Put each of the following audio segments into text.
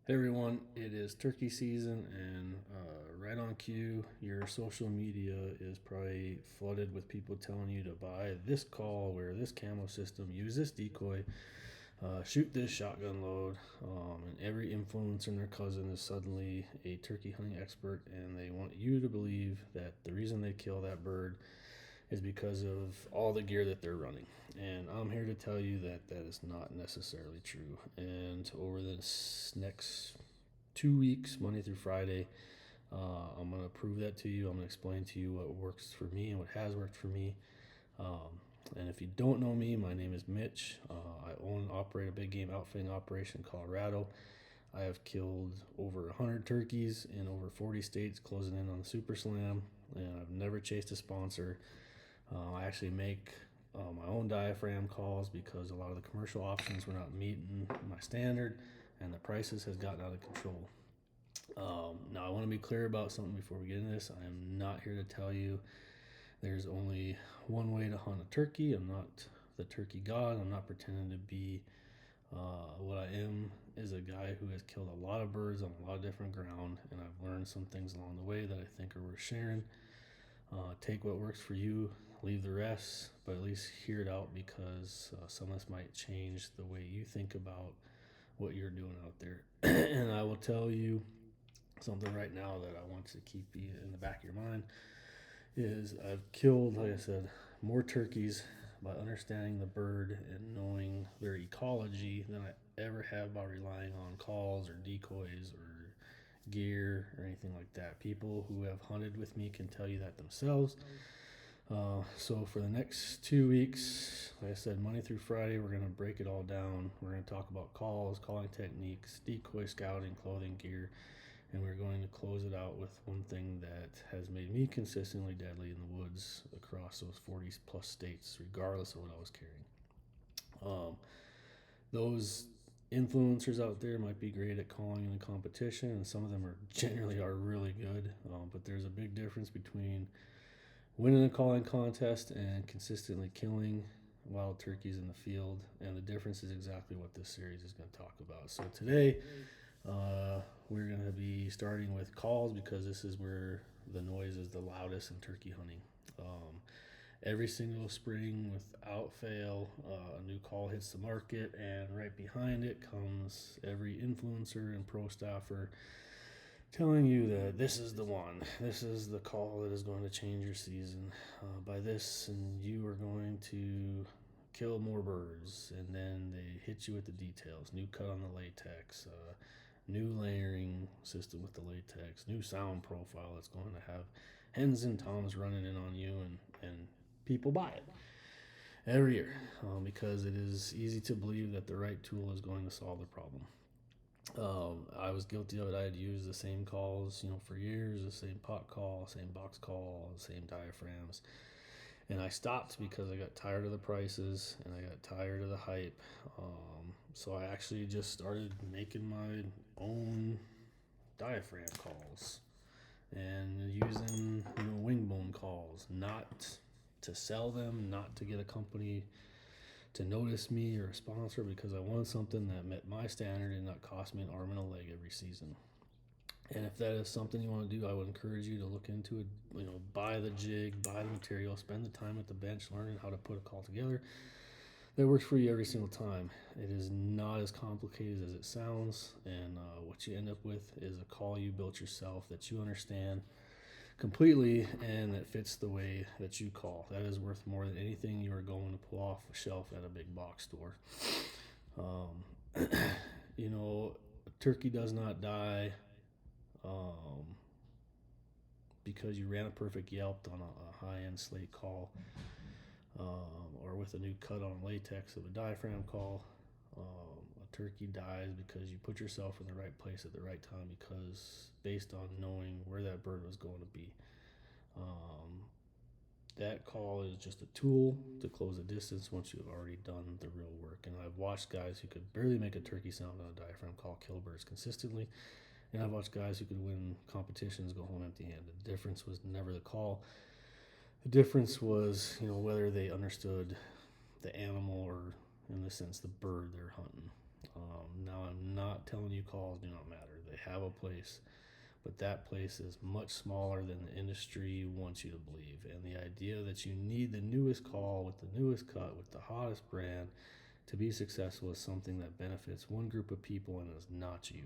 Hey everyone, it is turkey season and right on cue, your social media is probably flooded with people telling you to buy this call, wear this camo system, use this decoy, shoot this shotgun load. And every influencer and their cousin is suddenly a turkey hunting expert, and they want you to believe that the reason they kill that bird is because of all the gear that they're running. And I'm here to tell you that that is not necessarily true. And over this next 2 weeks, Monday through Friday, I'm going to prove that to you. I'm going to explain to you what works for me and what has worked for me. And if you don't know me, my name is Mitch. I own and operate a big game outfitting operation in Colorado. I have killed over 100 turkeys in over 40 states, closing in on the Super Slam, and I've never chased a sponsor. I actually make my own diaphragm calls because a lot of the commercial options were not meeting my standard, and the prices has gotten out of control. Now, I want to be clear about something before we get into this. I am not here to tell you there's only one way to hunt a turkey. I'm not the turkey god. I'm not pretending to be. What I am is a guy who has killed a lot of birds on a lot of different ground, and I've learned some things along the way that I think are worth sharing. Take what works for you, leave the rest, but at least hear it out because some of this might change the way you think about what you're doing out there. And I will tell you something right now that I want to keep in the back of your mind is I've killed, like I said, more turkeys by understanding the bird and knowing their ecology than I ever have by relying on calls or decoys or gear or anything like that. People who have hunted with me can tell you that themselves. So for the next 2 weeks, like I said, Monday through Friday, we're going to break it all down. We're going to talk about calls, calling techniques, decoy scouting, clothing, gear, and we're going to close it out with one thing that has made me consistently deadly in the woods across those 40 plus states, regardless of what I was carrying. Those influencers out there might be great at calling in a competition, and some of them are generally are really good. But there's a big difference between winning a calling contest and consistently killing wild turkeys in the field, and the difference is exactly what this series is going to talk about. So today, we're going to be starting with calls because this is where the noise is the loudest in turkey hunting. Every single spring, without fail, a new call hits the market, and right behind it comes every influencer and pro staffer telling you that this is the one, this is the call that is going to change your season. By this, and you are going to kill more birds, and then they hit you with the details: new cut on the latex, new layering system with the latex, new sound profile that's going to have hens and toms running in on you, and people buy it every year because it is easy to believe that the right tool is going to solve the problem. I was guilty of it. I had used the same calls, for years, the same pot call, same box call, the same diaphragms. And I stopped because I got tired of the prices and I got tired of the hype. So I actually just started making my own diaphragm calls and using, wing bone calls, not to sell them, not to get a company to notice me or a sponsor, because I wanted something that met my standard and not cost me an arm and a leg every season. And if that is something you want to do, I would encourage you to look into it. Buy the jig, buy the material, spend the time at the bench learning how to put a call together that works for you every single time. It is not as complicated as it sounds, and what you end up with is a call you built yourself that you understand completely and that fits the way that you call. That is worth more than anything you are going to pull off a shelf at a big box store. Um, turkey does not die because you ran a perfect yelp on a high-end slate call, or with a new cut on latex of a diaphragm call. A turkey dies because you put yourself in the right place at the right time, because based on knowing where that bird was going to be. Um, that call is just a tool to close a distance once you've already done the real work. And I've watched guys who could barely make a turkey sound on a diaphragm call kill birds consistently. And I've watched guys who could win competitions go home empty handed. The difference was never the call. The difference was, whether they understood the animal or, in this sense, the bird they're hunting. Now, I'm not telling you calls do not matter. They have a place, but that place is much smaller than the industry wants you to believe. And the idea that you need the newest call with the newest cut with the hottest brand to be successful is something that benefits one group of people and is not you.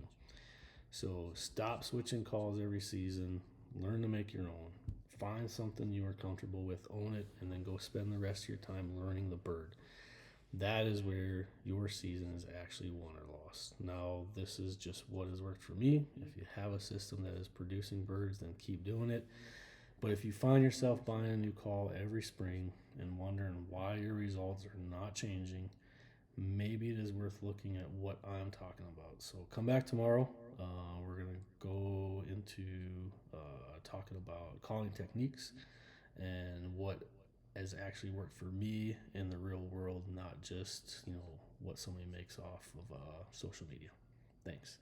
So stop switching calls every season. Learn to make your own. Find something you are comfortable with, own it, and then go spend the rest of your time learning the bird. That is where your season is actually won or lost. Now, this is just what has worked for me. If you have a system that is producing birds, then keep doing it. But if you find yourself buying a new call every spring and wondering why your results are not changing, maybe it is worth looking at what I'm talking about. So come back tomorrow. We're going to go into talking about calling techniques and what has actually worked for me in the real world, not just what somebody makes off of social media. Thanks.